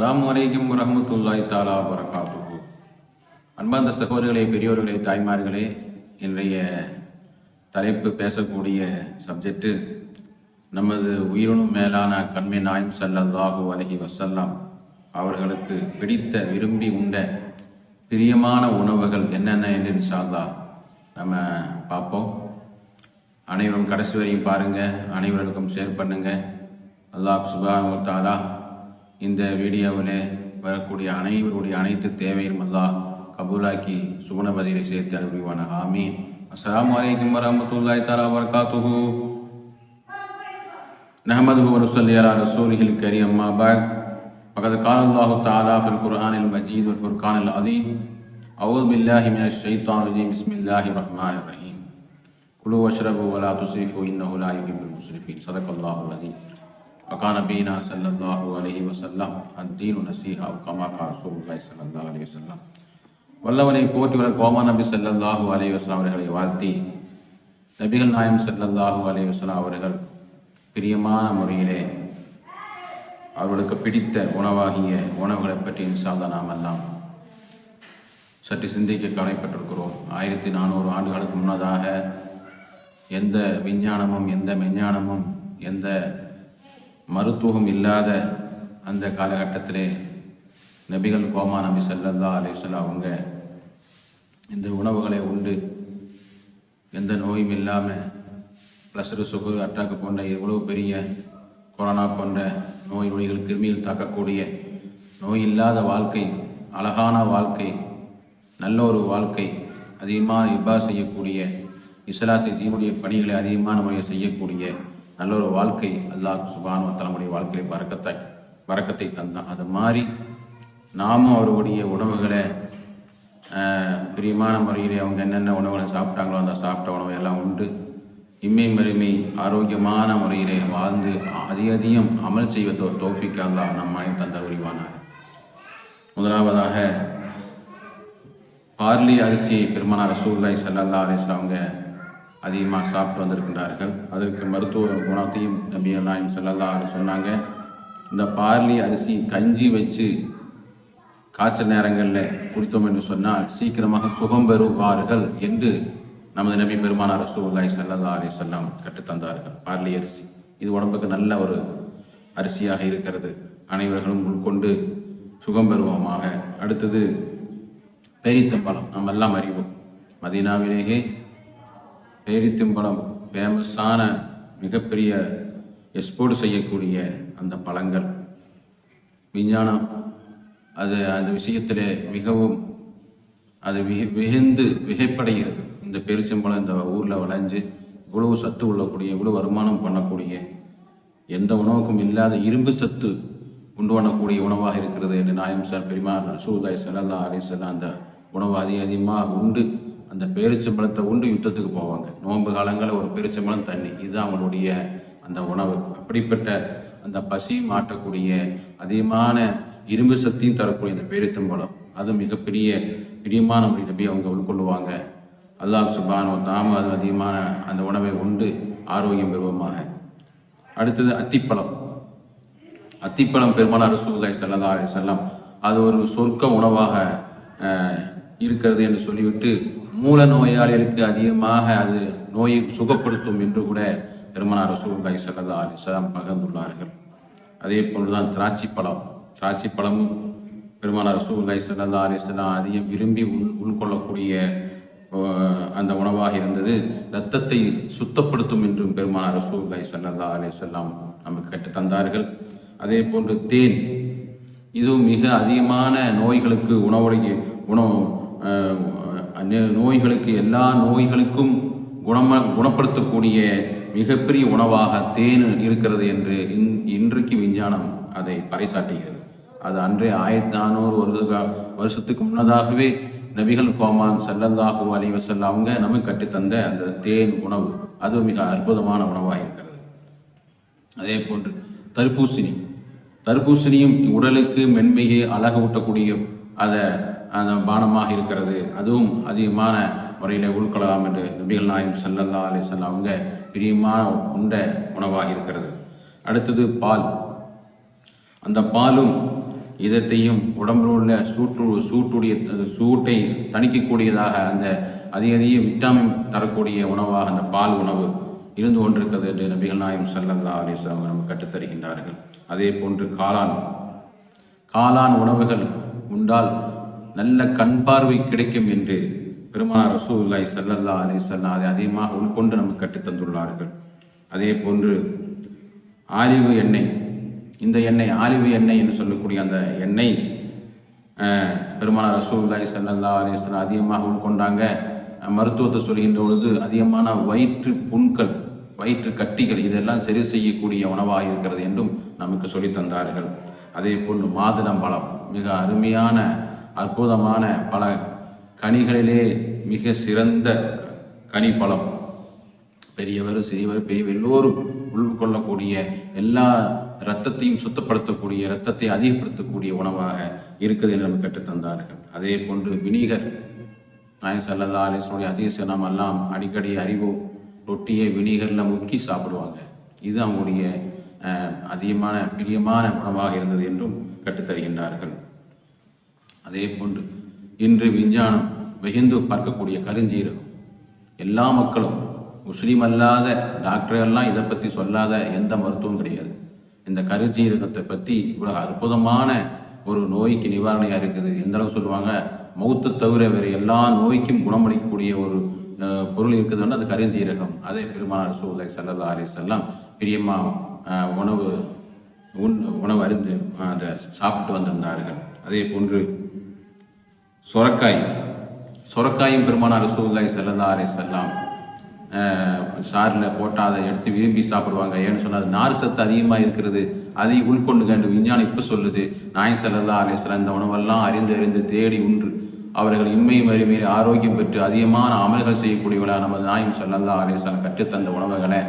அஸ்ஸலாமு அலைக்கும் வரஹ்மத்துல்லாஹி தஆலா வபரகாத்துஹு. அன்பார்ந்த சகோதரர்களே, பெரியோர்களே, தாய்மார்களே, இன்றைய தலைப்பு பேசக்கூடிய சப்ஜெக்டு நமது உயிரினும் மேலான கண்மை நாயம் ஸல்லல்லாஹு அலைஹி வஸல்லம் அவர்களுக்கு பிடித்த விரும்பி உண்ட பிரியமான உணவுகள் என்னென்ன என்று இன்ஷா அல்லாஹ் நம்ம பார்ப்போம். அனைவரும் கடைசி வரையும் பாருங்கள், அனைவருக்கும் ஷேர் பண்ணுங்கள். அல்லாஹ் சுப்ஹானஹு வ தஆலா இந்த வீடியோவில் வரக்கூடிய அனைவருடைய அனைத்து தேவையும் அல்லாஹ் கபூலாக்கி சுகுணபதியை சேர்த்து அனுப்புவான. ஆமீன். அஸ்ஸலாமு அலைக்கும் வரஹ்மத்துல்லாஹி தஆலா வபரகாத்துஹு. நஹ்மதுஹு வ நுஸல்லி அலா ரசூலிஹில் கரீம். அம்மா பஅத். ஃபகத் கால அல்லாஹு தஆலா ஃபில் குர்ஆனில் மஜீத் வல் ஃபுர்கானில் அதீம். அஊது பில்லாஹி மினஷ் ஷைத்தானிர் ரஜீம். பிஸ்மில்லாஹிர் ரஹ்மானிர் ரஹீம். குலு வஷ்ரபு வ லா துஸ்ரிஃபு இன்னஹு லா யுஹிப்புல் முஸ்ரிஃபீன். ஸதகல்லாஹுல் அஸீம். வகான நபியினா ஸல்லல்லாஹு அலைஹி வஸல்லம் அத்தீனு நஸீஹா கமா கால ரசூலுல்லாஹி ஸல்லல்லாஹு அலைஹி வஸல்லம். வல்லவனை போற்றி வர கோமா நபி ஸல்லல்லாஹு அலைஹி வஸல்லம் அவர்களை வாழ்த்தி, நபிகள் நாயம் ஸல்லல்லாஹு அலைஹி வஸல்லம் அவர்கள் பிரியமான முறையிலே அவர்களுக்கு பிடித்த உணவாகிய உணவுகளை பற்றி இன்ஷா அல்லாஹ் நாம் எல்லாம் சற்று சிந்திக்க கவலைப்பட்டிருக்கிறோம். 1400 ஆண்டுகளுக்கு முன்னதாக எந்த விஞ்ஞானமும் எந்த மெஞ்ஞானமும் எந்த மருத்துவம் இல்லாத அந்த காலகட்டத்திலே நபிகள் கோமா நபி ஸல்லல்லாஹு அலைஹி வஸல்லம் அவங்க இந்த உணவுகளை உண்டு எந்த நோயும் இல்லாமல் ப்ளஸரு சுகர் அட்டாக்கு போன்ற எவ்வளோ பெரிய கொரோனா போன்ற நோய் நொடிகள் கிருமியில் தாக்கக்கூடிய நோய் இல்லாத வாழ்க்கை, அழகான வாழ்க்கை, நல்ல ஒரு வாழ்க்கை, அதிகமாக இபா செய்யக்கூடிய இஸ்லாத்தை தீனுடைய பணிகளை அதிகமான முறையில் செய்யக்கூடிய நல்ல ஒரு வாழ்க்கை அல்லாஹ் சுப்ஹானஹு வ தஆலா நம்முடைய வாழ்க்கையை பரக்கத்தை தந்தான். அது மாதிரி நாமும் அவருடைய உணவுகளை பிரியமான முறையிலே அவங்க என்னென்ன உணவுகளை சாப்பிட்டாங்களோ அந்த சாப்பிட்ட உணவை எல்லாம் உண்டு இம்மை மறுமை ஆரோக்கியமான முறையிலே வாழ்ந்து அதிகம் அமல் செய்வதோ தௌஃபீக் அல்லாஹ் நம்மை தந்த உரிவானார். முதலாவதாக பார்லி அரிசியை பெருமானார் ரசூலுல்லாஹி ஸல்லல்லாஹு அலைஹி வஸல்லம் அவங்க அதிகமாக சாப்பிட்டு வந்திருக்கின்றார்கள். அதற்கு மருத்துவ குணத்தையும் நபிகள் நாயகம் ஸல்லல்லாஹு அலைஹி வஸல்லம் சொன்னாங்க. இந்த பார்லி அரிசி கஞ்சி வச்சு காய்ச்சல் நேரங்களில் குடித்தோம் என்று சொன்னால் சீக்கிரமாக சுகம் பெறுவார்கள் என்று நமது நபி பெருமானார் ரசூலுல்லாஹி ஸல்லல்லாஹு அலைஹி வஸல்லம் கற்றுத்தந்தார்கள். பார்லி அரிசி இது உடம்புக்கு நல்ல ஒரு அரிசியாக இருக்கிறது. அனைவர்களும் உட்கொண்டு சுகம் பெறுவோமாக. அடுத்தது பேரித்தம்பழம். நம்ம எல்லாம் அறிவோம், மதீனாவிலேயே பேரித்தம்பழம் ஃபேமஸான மிகப்பெரிய எக்ஸ்போர்ட் செய்யக்கூடிய அந்த பழங்கள். விஞ்ஞானம் அந்த விஷயத்தில் மிகவும் அது வியந்து விகைப்படைகிறது. இந்த பேரிச்சம்பழம் இந்த ஊரில் விளைஞ்சு இவ்வளவு சத்து உள்ளக்கூடிய, இவ்வளவு வருமானம் பண்ணக்கூடிய, எந்த உணவுக்கும் இல்லாத இரும்பு சத்து உண்டு பண்ணக்கூடிய உணவாக இருக்கிறது என்று நாயம் சார் பெருமானார் ரசூலுல்லாஹி ஸல்லல்லாஹு அலைஹி வஸல்லம் அந்த உணவு அதிகமாக உண்டு அந்த பேரிச்சம்பழத்தை உண்டு யுத்தத்துக்கு போவாங்க. நோன்பு காலங்களில் ஒரு பேரிச்சம்பழம் தண்ணி, இதுதான் அவங்களுடைய அந்த உணவு. அப்படிப்பட்ட அந்த பசி மாற்றக்கூடிய அதிகமான இரும்பு சக்தியும் தரக்கூடிய இந்த பேரிச்சம்பழம் அது மிகப்பெரிய பிரியமான முறை நபி அவங்க உட்கொள்ளுவாங்க. அல்லாஹ் சுப்ஹானஹு வ தஆலா அது அதிகமான அந்த உணவை உண்டு ஆரோக்கியம் பெறுவோமாக. அடுத்தது அத்திப்பழம். அத்திப்பழம் பெருமானார் ரசூலுல்லாஹி ஸல்லல்லாஹு அலைஹி வஸல்லம் அது ஒரு சொர்க்க உணவாக இருக்கிறது என்று சொல்லிவிட்டு மூல நோயாளிகளுக்கு அதிகமாக அது நோயை சுகப்படுத்தும் என்று கூட பெருமானார் ரசூலுல்லாஹி ஸல்லல்லாஹு அலைஹி வஸல்லம் பகிர்ந்துள்ளார்கள். அதே போன்றுதான் திராட்சை பழமும் பெருமானார் ரசூலுல்லாஹி ஸல்லல்லாஹு அலைஹி வஸல்லம் அதிகம் விரும்பி உட்கொள்ளக்கூடிய அந்த உணவாக இருந்தது. இரத்தத்தை சுத்தப்படுத்தும் என்றும் பெருமானார் ரசூலுல்லாஹி ஸல்லல்லாஹு அலைஹி வஸல்லம் நமக்கு கற்று தந்தார்கள். அதே போன்று தேன், இதுவும் மிக அதிகமான நோய்களுக்கு நோய்களுக்கு எல்லா நோய்களுக்கும் குணப்படுத்தக்கூடிய மிகப்பெரிய உணவாக தேன் இருக்கிறது என்று இன்றைக்கு விஞ்ஞானம் அதை பறைசாட்டுகிறது. அது அன்றே 1400 வருஷத்துக்கு முன்னதாகவே நபிகள் கோமான் ஸல்லல்லாஹு அலைஹி வஸல்லம் அவங்க நமக்கு கற்றுத்தந்த அந்த தேன் உணவு அது மிக அற்புதமான உணவாக இருக்கிறது. அதே போன்று தர்பூசணியும் உடலுக்கு மென்மையை அழகு ஊட்டக்கூடிய அந்த பானமாக இருக்கிறது. அதுவும் அதிகமான முறையில் உட்கொள்ளலாம் என்று நபிகள் நாயகம் ஸல்லல்லாஹு அலைஹி வஸல்லம் அவங்க பிரியமான உணவாக இருக்கிறது. அடுத்தது பால். அந்த பாலும் இதத்தையும் உடம்பில் உள்ள சூட்டுடைய சூட்டை தணிக்கக்கூடியதாக அந்த அதிக விட்டாமின் தரக்கூடிய உணவாக அந்த பால் உணவு இருந்து கொண்டிருக்கிறது என்று நபிகள் நாயகம் ஸல்லல்லாஹு அலைஹி வஸல்லம் நமக்கு கற்றுத்தருகின்றார்கள். அதே போன்று காளான் உணவுகள் உண்டால் நல்ல கண் பார்வை கிடைக்கும் என்று பெருமானார் ரசூலுல்லாஹி ஸல்லல்லாஹு அலைஹி வஸல்லம் அதை அதிகமாக உள்கொண்டு நமக்கு கற்றுத்தந்துள்ளார்கள். அதே போன்று ஆலிவ் எண்ணெய், இந்த எண்ணெய் ஆலிவ் எண்ணெய் என்று சொல்லக்கூடிய அந்த எண்ணெய் பெருமானார் ரசூலுல்லாஹி ஸல்லல்லாஹு அலைஹி வஸல்லம் அதிகமாக உள்கொண்டாங்க. மருத்துவத்தை சொல்கின்ற பொழுது அதிகமான வயிற்று புண்கள், வயிற்று கட்டிகள் இதெல்லாம் சரி செய்யக்கூடிய உணவாக இருக்கிறது என்றும் நமக்கு சொல்லி தந்தார்கள். அதே போன்று மாதுளம்பழம் மிக அருமையான அற்புதமான பல கனிகளிலே மிக சிறந்த கனிப்பழம். பெரியவர் சிறியவர் பெரியவர் எல்லோரும் உள்கொள்ளக்கூடிய எல்லா இரத்தத்தையும் சுத்தப்படுத்தக்கூடிய, இரத்தத்தை அதிகப்படுத்தக்கூடிய உணவாக இருக்குது என்று நமக்கு கற்றுத்தந்தார்கள். அதே போன்று வினிகர், நாயகம் ஸல்லல்லாஹு அலைஹி வஸல்லம் ஹதீஸ் நாம் எல்லாம் அடிக்கடி அறிவோம். ரொட்டியை வினிகரில் முக்கி சாப்பிடுவாங்க. இது அவங்களுடைய அதிகமான பிரியமான உணவாக இருந்தது என்றும் கற்றுத்தருகின்றார்கள். அதே போன்று இன்று விஞ்ஞானம் வெகுந்து பார்க்கக்கூடிய கருஞ்சீரகம், எல்லா மக்களும் முஸ்லீம் அல்லாத டாக்டர்கள்லாம் இதை பற்றி சொல்லாத எந்த மருத்துவம் கிடையாது. இந்த கருஞ்சீரகத்தை பற்றி இவ்வளோ அற்புதமான ஒரு நோய்க்கு நிவாரணையாக இருக்குது. எந்த அளவுக்கு சொல்லுவாங்க, மௌத்தை தவிர வேறு எல்லா நோய்க்கும் குணமளிக்கக்கூடிய ஒரு பொருள் இருக்குதுன்னு அது கருஞ்சீரகம். அதே பெருமானார் ரசூலுல்லாஹி ஸல்லல்லாஹு அலைஹி வஸல்லம் பிரியமாக உணவு அருந்து அதை சாப்பிட்டு வந்திருந்தார்கள். அதே போன்று சொரக்காயும் பெருமானார் ரசூலுல்லாஹி ஸல்லல்லாஹு அலைஹி வஸல்லம் சாரில் போட்டால் அதை எடுத்து விரும்பி சாப்பிடுவாங்க. ஏன்னு சொன்னால் நார் சத்து அதிகமாக இருக்கிறது, அதை உள்கொண்டு கண்டு விஞ்ஞானம் இப்போ சொல்லுது. நாயகம் ஸல்லல்லாஹு அலைஹி வஸல்லம் இந்த உணவெல்லாம் அறிந்து தேடி உண்டு அவர்கள் இன்மையும் வறுமையை ஆரோக்கியம் பெற்று அதிகமான அமல்கள் செய்யக்கூடியவர்களாக நமது நாயகம் ஸல்லல்லாஹு அலைஹி வஸல்லம் கற்றுத்தந்த உணவுகளை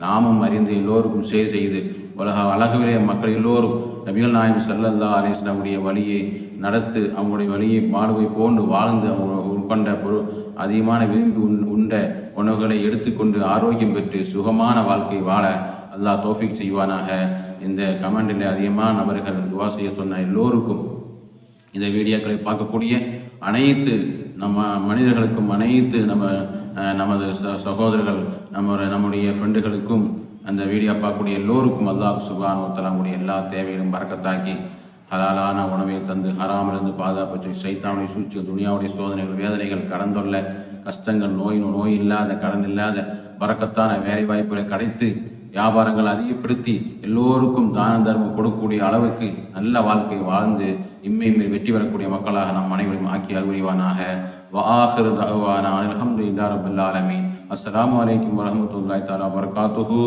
நாமும் அறிந்து எல்லோருக்கும் செய்து அழகுவிலே மக்கள் எல்லோரும் நபிகள் நாயகம் ஸல்லல்லாஹு அலைஹி வஸல்லம் வழியை நடத்து அவங்களுடைய வழியை வாழ்வை போன்று வாழ்ந்து அவங்க உட்கொண்ட அதிகமான விரும்பி உண்ட உணவுகளை எடுத்துக்கொண்டு ஆரோக்கியம் பெற்று சுகமான வாழ்க்கை வாழ அல்லாஹ் தௌஃபீக் செய்வானாக. இந்த கமெண்டில் அதிகமான நபர்கள் துவா செய்ய சொன்ன எல்லோருக்கும், இந்த வீடியோக்களை பார்க்கக்கூடிய அனைத்து நம்ம மனிதர்களுக்கும், அனைத்து நமது சகோதரர்கள் நம்முடைய ஃப்ரெண்டுகளுக்கும், அந்த வீடியோ பார்க்கக்கூடிய எல்லோருக்கும் அல்லாஹ் சுப்ஹானஹு வ தஆலா நம்முடைய எல்லா தேவைகளும் பரக்கத்தாக்கி ஹலாலான உணவை தந்து ஹராமிலிருந்து பாதுகாப்பு, சைத்தானுடைய சூழ்ச்சி, துனியாவுடைய சோதனைகள், வேதனைகள், கடந்துள்ள கஷ்டங்கள், நோய் இல்லாத, கடன் இல்லாத பரக்கத்தான வேலை வாய்ப்புகளை கிடைத்து வியாபாரங்கள் அதிகப்படுத்தி எல்லோருக்கும் தான தர்மம் கொடுக்கக்கூடிய அளவுக்கு நல்ல வாழ்க்கை வாழ்ந்து இம்மையில் வெற்றி பெறக்கூடிய மக்களாக நம் அனைவரையும் ஆக்கி அல்புரிவானாக. வஆகிரு தஅவானா அல்ஹம்துலில்லாஹி ரப்பில் ஆலமீன். அஸ்ஸலாமு அலைக்கும் வரஹ்மத்துல்லாஹி தஆலா வபரகாத்துஹு.